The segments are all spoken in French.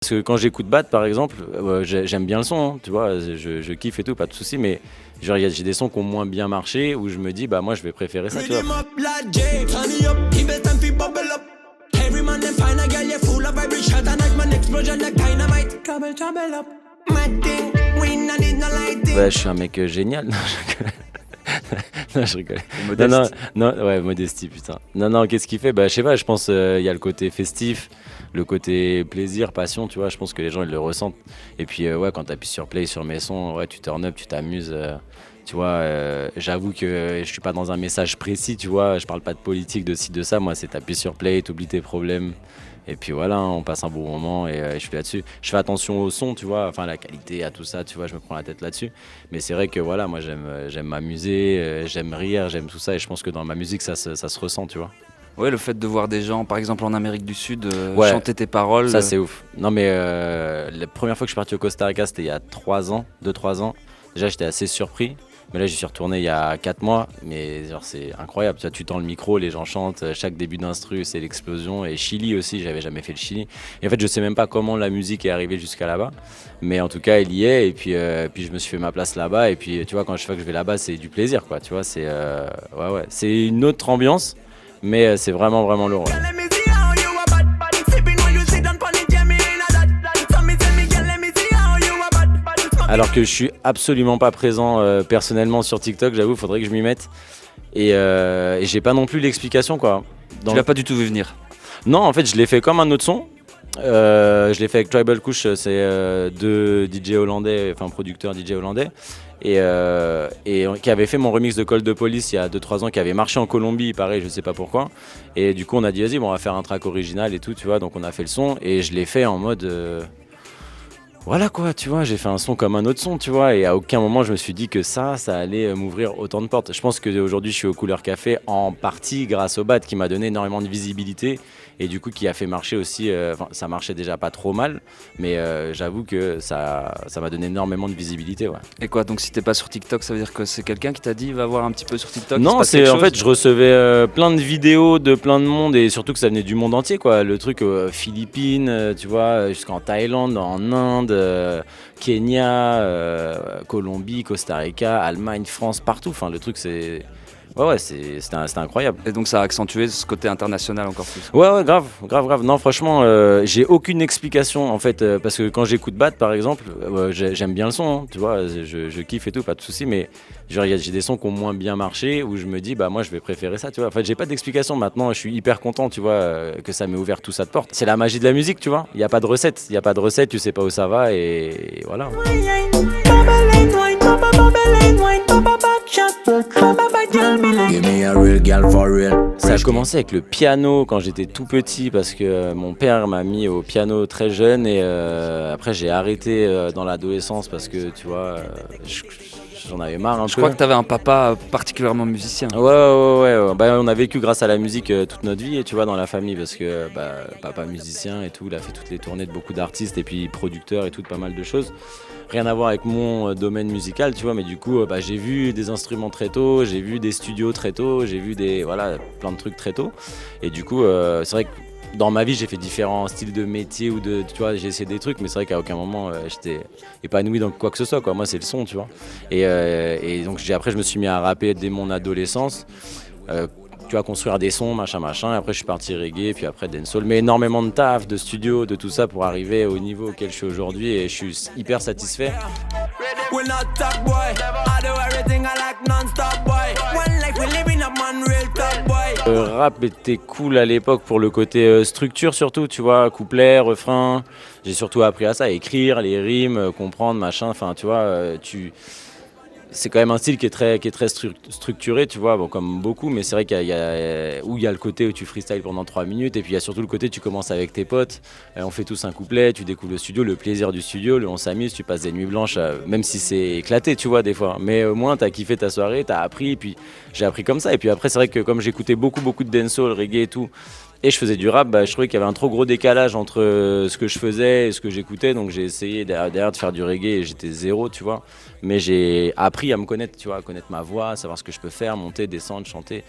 Parce que quand j'écoute Bad par exemple, j'aime bien le son, hein, tu vois, je kiffe et tout, pas de soucis, mais genre j'ai des sons qui ont moins bien marché où je me dis bah moi je vais préférer ça, tu vois. Ouais, je suis un mec génial. Non, je rigole. Non, non, non, ouais, modestie, putain. Non, non, qu'est-ce qu'il fait? Bah, je sais pas, je pense il y a le côté festif, le côté plaisir, passion, tu vois, je pense que les gens ils le ressentent. Et puis, ouais, quand t'appuies sur play sur mes sons, ouais, tu turn up, tu t'amuses. Tu vois, j'avoue que je suis pas dans un message précis, tu vois, je parle pas de politique, de ci, de ça. Moi, c'est t'appuies sur play, t'oublies tes problèmes. Et puis voilà, hein, on passe un bon moment et je suis là-dessus. Je fais attention au son, tu vois, enfin la qualité, à tout ça, tu vois, je me prends la tête là-dessus. Mais c'est vrai que voilà, moi j'aime m'amuser, j'aime rire, j'aime tout ça et je pense que dans ma musique ça se ressent, tu vois. Ouais, le fait de voir des gens, par exemple en Amérique du Sud, Ouais, chanter tes paroles. ça c'est ouf. Non mais la première fois que je suis parti au Costa Rica, c'était il y a 3 ans, 2-3 ans. Déjà j'étais assez surpris. Mais là, j'y suis retourné il y a 4 mois, mais genre, c'est incroyable. Tu vois, tu tends le micro, les gens chantent, chaque début d'instru, c'est l'explosion. Et Chili aussi, j'avais jamais fait le Chili. Et en fait, je sais même pas comment la musique est arrivée jusqu'à là-bas. Mais en tout cas, elle y est. Et puis je me suis fait ma place là-bas. Et puis, tu vois, quand je fais que je vais là-bas, c'est du plaisir, quoi. Tu vois, c'est ouais. C'est une autre ambiance, mais c'est vraiment, vraiment lourd. Ouais. Alors que je suis absolument pas présent personnellement sur TikTok, j'avoue, faudrait que je m'y mette. Et j'ai pas non plus l'explication, quoi. Tu l'as pas du tout vu venir. Non, en fait, je l'ai fait comme un autre son. Je l'ai fait avec Tribal Kush, c'est deux DJ hollandais, enfin producteurs DJ hollandais. Et qui avait fait mon remix de Call de Police il y a 2-3 ans, qui avait marché en Colombie, pareil, je sais pas pourquoi. Et du coup, on a dit, vas-y, bon, on va faire un track original et tout, tu vois. Donc, on a fait le son et je l'ai fait en mode. Voilà quoi, tu vois, j'ai fait un son comme un autre son, tu vois, et à aucun moment je me suis dit que ça allait m'ouvrir autant de portes. Je pense qu'aujourd'hui je suis au Couleur Café en partie grâce au Bad qui m'a donné énormément de visibilité et du coup qui a fait marcher aussi, ça marchait déjà pas trop mal, mais j'avoue que ça m'a donné énormément de visibilité, ouais. Et quoi, donc si t'es pas sur TikTok, ça veut dire que c'est quelqu'un qui t'a dit va voir un petit peu sur TikTok? Non, c'est en fait je recevais plein de vidéos de plein de monde et surtout que ça venait du monde entier, quoi. Le truc Philippines, tu vois, jusqu'en Thaïlande, en Inde, Kenya, Colombie, Costa Rica, Allemagne, France, partout. Enfin, le truc c'était incroyable. Et donc ça a accentué ce côté international encore plus. Ouais, grave. Non, franchement, j'ai aucune explication en fait, parce que quand j'écoute Bad par exemple, j'aime bien le son, hein, tu vois, je kiffe et tout, pas de soucis, mais genre j'ai des sons qui ont moins bien marché où je me dis bah moi je vais préférer ça, tu vois. En fait, j'ai pas d'explication maintenant, je suis hyper content, tu vois, que ça m'ait ouvert tout ça de porte. C'est la magie de la musique, tu vois. Il y a pas de recette, tu sais pas où ça va et voilà. Ça a commencé avec le piano quand j'étais tout petit parce que mon père m'a mis au piano très jeune et après j'ai arrêté dans l'adolescence parce que tu vois j'en avais marre un peu. Je crois que t'avais un papa particulièrement musicien. Ouais. Bah, on a vécu grâce à la musique toute notre vie et tu vois dans la famille parce que papa musicien et tout, il a fait toutes les tournées de beaucoup d'artistes et puis producteur et tout, pas mal de choses. Rien à voir avec mon domaine musical, tu vois, mais du coup, j'ai vu des instruments très tôt, j'ai vu des studios très tôt, j'ai vu plein de trucs très tôt. Et du coup, c'est vrai que dans ma vie, j'ai fait différents styles de métier tu vois, j'ai essayé des trucs, mais c'est vrai qu'à aucun moment, j'étais épanoui dans quoi que ce soit, quoi. Moi, c'est le son, tu vois. Et donc, après, je me suis mis à rapper dès mon adolescence. Tu vois, construire des sons, machin. Et après, je suis parti reggae, puis après dancehall. Mais énormément de taf, de studio, de tout ça pour arriver au niveau auquel je suis aujourd'hui et je suis hyper satisfait. Le rap était cool à l'époque pour le côté structure surtout, tu vois, couplet, refrain. J'ai surtout appris à ça, écrire, les rimes, comprendre, machin. Enfin, tu vois, c'est quand même un style qui est très structuré, tu vois, bon, comme beaucoup, mais c'est vrai qu'il y a le côté où tu freestyle pendant 3 minutes, et puis il y a surtout le côté où tu commences avec tes potes, on fait tous un couplet, tu découvres le studio, le plaisir du studio, on s'amuse, tu passes des nuits blanches, même si c'est éclaté, tu vois, des fois, mais au moins t'as kiffé ta soirée, t'as appris, et puis j'ai appris comme ça, et puis après c'est vrai que comme j'écoutais beaucoup de dancehall, reggae et tout, et je faisais du rap, je trouvais qu'il y avait un trop gros décalage entre ce que je faisais et ce que j'écoutais, donc j'ai essayé derrière de faire du reggae et j'étais zéro, tu vois. Mais j'ai appris à me connaître, tu vois, à connaître ma voix, à savoir ce que je peux faire, monter, descendre, chanter.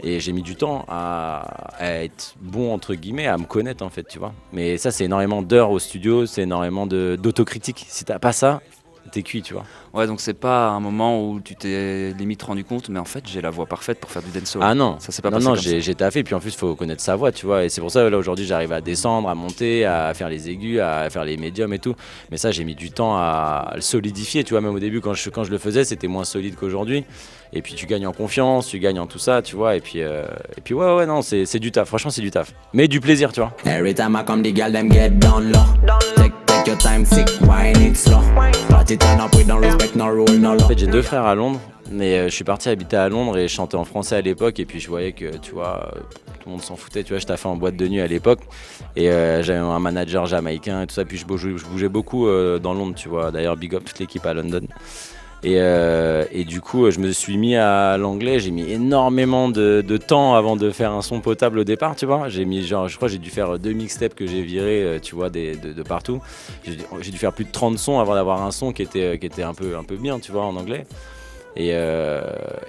Et j'ai mis du temps à être bon, entre guillemets, à me connaître en fait, tu vois. Mais ça, c'est énormément d'heures au studio, c'est énormément d'autocritique. Si t'as pas ça, t'es cuit, tu vois. Ouais, donc c'est pas un moment où tu t'es limite rendu compte, mais en fait j'ai la voix parfaite pour faire du dancehall. Ah non, Ça s'est pas non, passé non, comme ça. j'ai taffé, puis en plus, il faut connaître sa voix, tu vois. Et c'est pour ça, là, aujourd'hui, j'arrive à descendre, à monter, à faire les aigus, à faire les médiums et tout. Mais ça, j'ai mis du temps à le solidifier, tu vois. Même au début, quand je le faisais, c'était moins solide qu'aujourd'hui. Et puis, tu gagnes en confiance, tu gagnes en tout ça, tu vois. Et puis ouais, non, c'est du taf. Franchement, c'est du taf. Mais du plaisir, tu vois. Every time I come, the girl them get down low. Take your time, sick, wine it slow. Party turn up, we don't respect no rule, no law. En fait, j'ai 2 frères à Londres, mais je suis parti habiter à Londres et je chantais en français à l'époque. Et puis, je voyais que, tu vois, tout le monde s'en foutait. Tu vois, je taffais en boîte de nuit à l'époque. Et j'avais un manager jamaïcain et tout ça. Puis, je bougeais beaucoup dans Londres, tu vois. D'ailleurs, big up toute l'équipe à London. Et du coup, je me suis mis à l'anglais. J'ai mis énormément de temps avant de faire un son potable au départ, tu vois. J'ai mis genre, je crois que j'ai dû faire 2 mixtapes que j'ai virés, tu vois, de partout. J'ai dû faire plus de 30 sons avant d'avoir un son qui était un peu bien, tu vois, en anglais. Et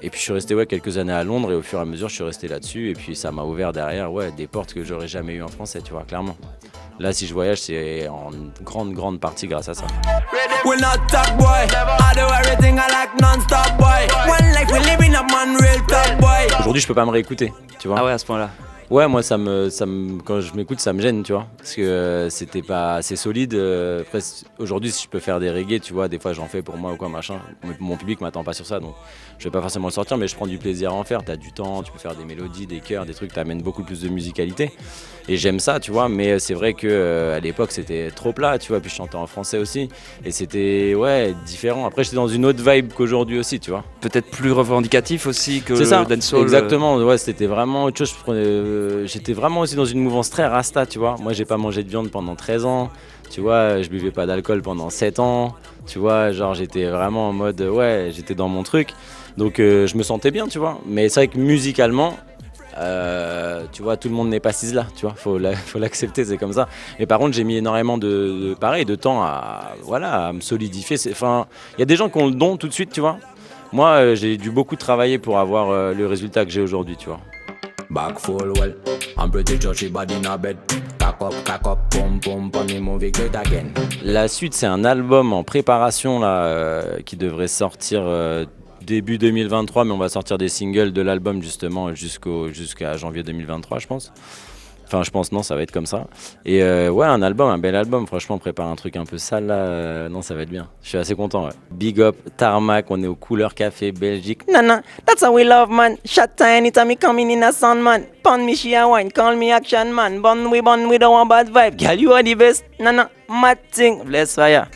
puis je suis resté quelques années à Londres et au fur et à mesure je suis resté là-dessus et puis ça m'a ouvert derrière des portes que j'aurais jamais eues en français, tu vois, clairement. Là, si je voyage, c'est en grande partie grâce à ça. We'll not talk, boy. I do everything I like non-stop, boy. One life we living up, man, real talk, boy. Aujourd'hui, je peux pas me réécouter, tu vois. Ah ouais, à ce point-là. Ouais, moi, quand je m'écoute, ça me gêne, tu vois. Parce que c'était pas assez solide. Après, aujourd'hui, si je peux faire des reggae, tu vois, des fois, j'en fais pour moi ou quoi, machin. Mon public m'attend pas sur ça, donc je vais pas forcément le sortir, mais je prends du plaisir à en faire. T'as du temps, tu peux faire des mélodies, des chœurs, des trucs, t'amènes beaucoup plus de musicalité. Et j'aime ça, tu vois, mais c'est vrai que à l'époque, c'était trop plat, tu vois. Puis je chantais en français aussi. Et c'était, différent. Après, j'étais dans une autre vibe qu'aujourd'hui aussi, tu vois. Peut-être plus revendicatif aussi que C'est le ça, dancehall. exactement. Ouais, c'était vraiment autre chose. J'étais vraiment aussi dans une mouvance très rasta, tu vois. Moi, j'ai pas mangé de viande pendant 13 ans. Tu vois, je buvais pas d'alcool pendant 7 ans. Tu vois, genre, j'étais vraiment en mode, j'étais dans mon truc. Donc, je me sentais bien, tu vois. Mais c'est vrai que musicalement, tu vois, tout le monde n'est pas Sizzla, tu vois. Faut l'accepter, c'est comme ça. Mais par contre, j'ai mis énormément de temps à me solidifier. Enfin, il y a des gens qui ont le don tout de suite, tu vois. Moi, j'ai dû beaucoup travailler pour avoir le résultat que j'ai aujourd'hui, tu vois. Back full well. I'm pretty sure she body in a bed. Cock up, pum pum, pum, me movie great again. La suite, c'est un album en préparation là, qui devrait sortir début 2023, mais on va sortir des singles de l'album justement jusqu'à janvier 2023, je pense. Enfin, je pense, non, ça va être comme ça. Et un album, un bel album. Franchement, on prépare un truc un peu sale là. Non, ça va être bien. Je suis assez content, ouais. Big up, Tarmac, on est au Couleur Café, Belgique. Nana, that's how we love, man. Shot time anytime me coming in a sun, man. Pon me, she a wine, call me action, man. Bun, we don't want bad vibe. Girl, you are the best. Nana, mad thing. Bless fire.